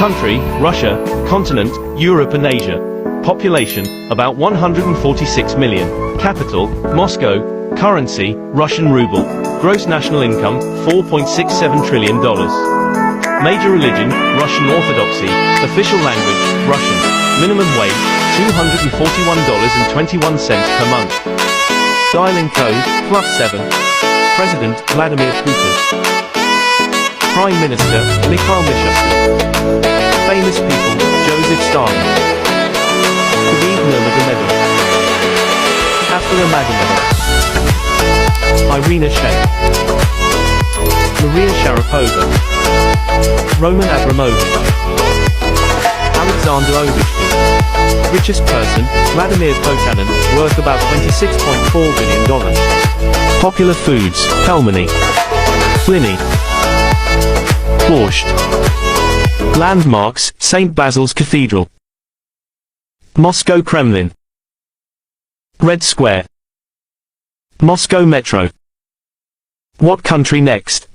Country, Russia. Continent, Europe and Asia. Population, about 146 million. Capital, Moscow. Currency, Russian ruble. Gross national income, $4.67 trillion. Major religion, Russian Orthodoxy. Official language, Russian. Minimum wage, $241.21 per month. Dialing code, +7. President, Vladimir Putin. Prime Minister, Mikhail Mishustin. Famous people, Joseph Stalin. Catherine Magomedov. Irina Shayk. Maria Sharapova. Roman Abramovich. Alexander Ovechkin. Richest person, Vladimir Putin, worth about $26.4 billion. Popular foods, pelmeni. Blini. Borscht. Landmarks, St. Basil's Cathedral. Moscow Kremlin. Red Square. Moscow Metro. What country next?